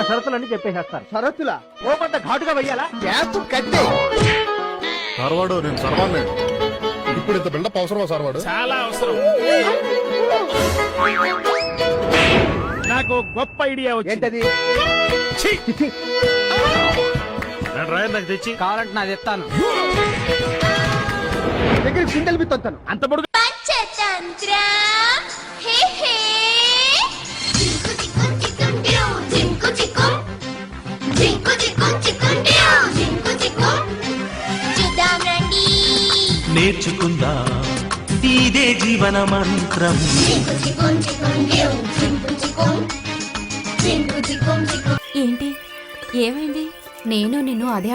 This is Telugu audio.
షరతులన్నీ చెప్పేసేస్తారు. షరతులా? ఓ కొంత ఘాటుగా వెయ్యాలా? గ్యాప్ కట్టే. సార్వాడు నేను సర్వాన్ని. ఇప్పుడు ఇంత బిల్డప్ అవసరమా సార్వాడు? చాలా అవసరం. నాకు గొప్ప ఐడియా వచ్చింది. ఏంటది? నాకు తెచ్చి కావాలంటే నాది ఎత్తాను. దగ్గర సింగల్ బిత్ వస్తాను. అంత పొడుగు పంచతంత్ర హే హే జింకు చిక్కుం చిక్కుం డ్యూ జింకు చిక్కుం జింకు చిక్కుం చిక్కుం డ్యూ జింకు చిక్కుం చూద్దాం రండి నేర్చుకుందా ఇదే జీవన మంత్రం. జింకు చిక్కుం చిక్కుం డ్యూ జింకు చిక్కుం జింకు చిక్కుం చిక్కుం. ఏంటి ఏమైంది? నేను నిన్ను అదే